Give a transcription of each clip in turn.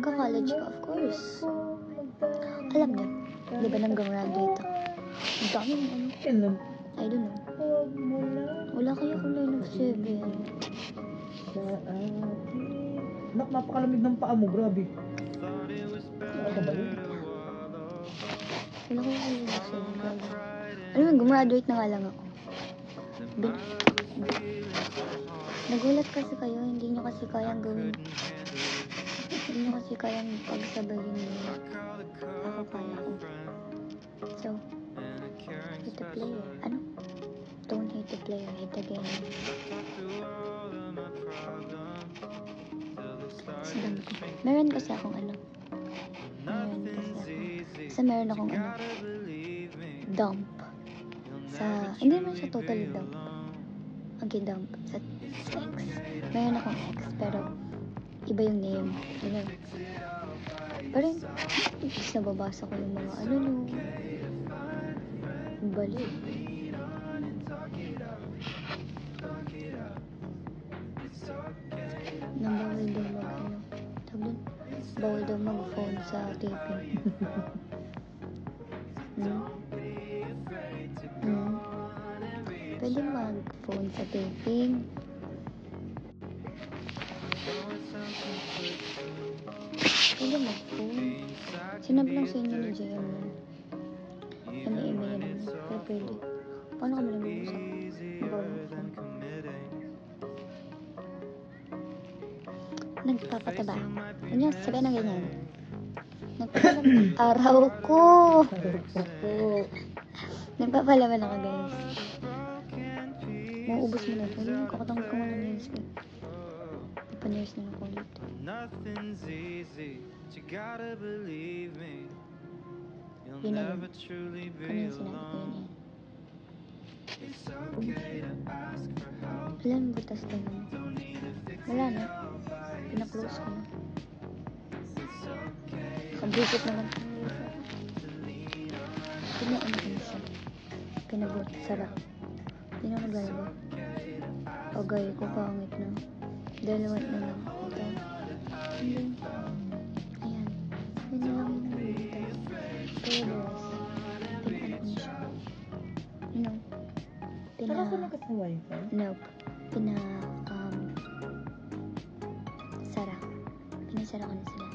Magka-college ka, of course. Alam niyo, di ba nang graduate ako? Ang daming ano. Kailan? I don't know. Wala kaya kung line of 7. Nak, napakalamig ng paa mo, grabe. Ano ba yun? Wala kaya kung line of 7. Alam mo, gumraduate na nga lang ako. Nagulat kasi kayo, hindi nyo kasi kayang gawin. Hindi nyo kasi kayang pagsabayin nyo. Ako kaya ko. So, hit the player. Ano? Don't hit the player, hit the game. Sabi ko, meron kasi akong ano. Meron akong ano. Dump. Hindi naman siya totally dump. Okay, dump. Sa ex. Meron akong ex, pero iba yung name. Ano? Pero tapos nababasa ko yung mga ano no. Balik. Nabawal daw mag ano. Tawag doon? Bawal daw mag-phone sa taping. Pwede mag-phone sa taping. Pwede mag-phone. Sinabi lang sa inyo ni JM yun. Email naman. Pero pwede. Paano kami nag-uusap? Mag-phone. Nagpapataba. Ano sabihin na ganyan? Nagpapalaman araw ko. Nagpapalaman ako, guys. Mauubos mo na ito. Hindi, kakatanggal ko mga nails ko. Papaners na ako ulit. Yun na yun. Kanina sinabi ko yun Alam, butas lang yun. Wala na. Pinaklose ko na. Nakabusit naman. Pinaano ko na siya. Pinabot. Sarap. Hindi na maglalaba. Agay ko, pangit na. Dalawa na lang. Ito. Hindi. Ayan. Yun na lang yung butas. Pero buwas. Pinaano ko na siya. You know. Saka ko nakas na wifi? Nope. Sara. Pinasara ko na sila.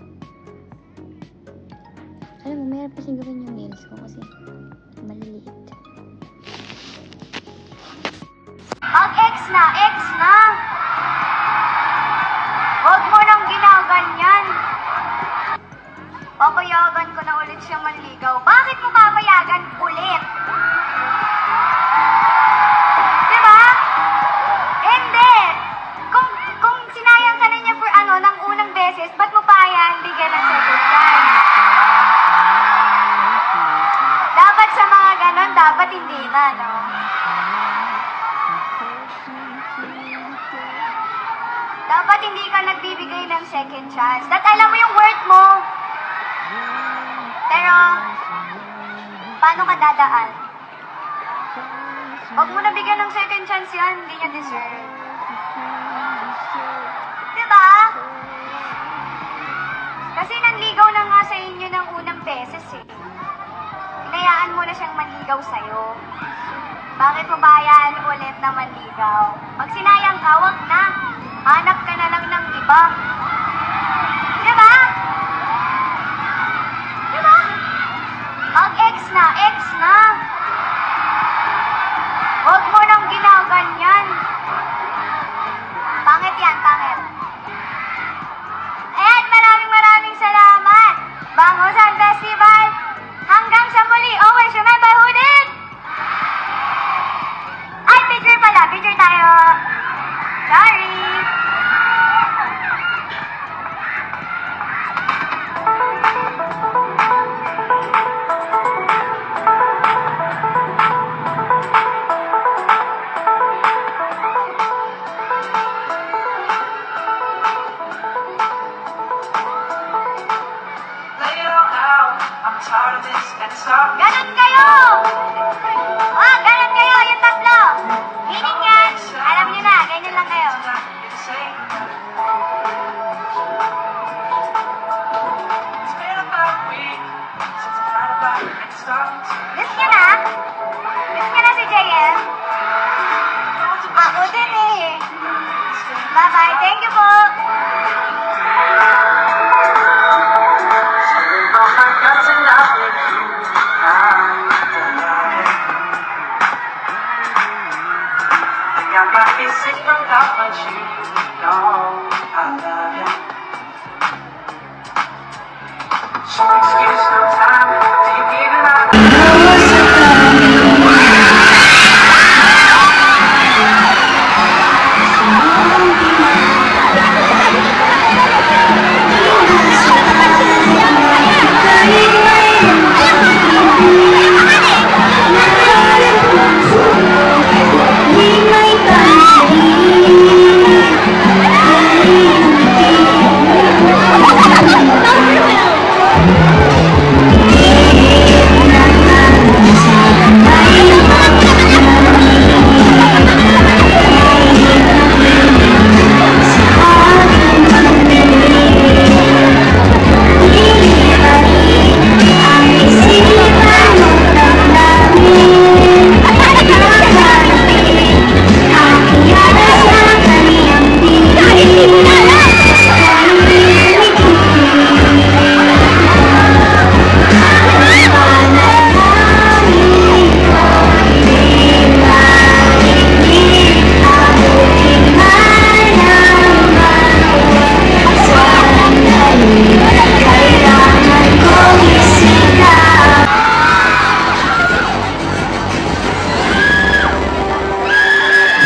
Alam mo, mayroon pa siyang gawin yung nails ko kasi maliliit. Ang ex na! Huwag mo nang ginaganyan. Papayagan ko na ulit siyang manligaw. Bakit mo papayagan ulit? Diba? Hindi! Kung sinayang ka na niya for ng unang beses, ba't mo pa yan bigyan ng second chance? Dapat sa mga ganon, dapat hindi na, no? Dapat hindi ka nagbibigay ng second chance. That alam mo yung worth mo. Pero, paano ka dadaan? Huwag mo nabigyan ng second chance yan, hindi niya deserve. Diba? Kasi nanligaw na nga sa inyo ng unang beses eh. Hinayaan mo na siyang manligaw sa'yo. Bakit mo ba hayaan ulit na manligaw? Pag sinayang ka, wag na. Hanap ka na lang ng iba. Diba? Diba? Pag ex na. Huwag mo nang ginaganyan. Pangit yan, pangit. And maraming salamat. Bangusan Festival. Hanggang sa muli. Always remember who did? Ay, picture pala. Picture tayo. Sorry. Ganon kayo! Ganon kayo, yung tatlo. Meaning yan, alam nyo na, ganyan lang kayo. Bye-bye. Thank you po.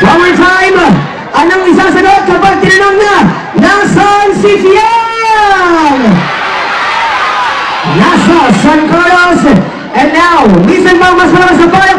One more time! Anong isasagot kapag tinanong na, nasaan si Fiang? Nasa San Carlos! And now, listen mga mas sa para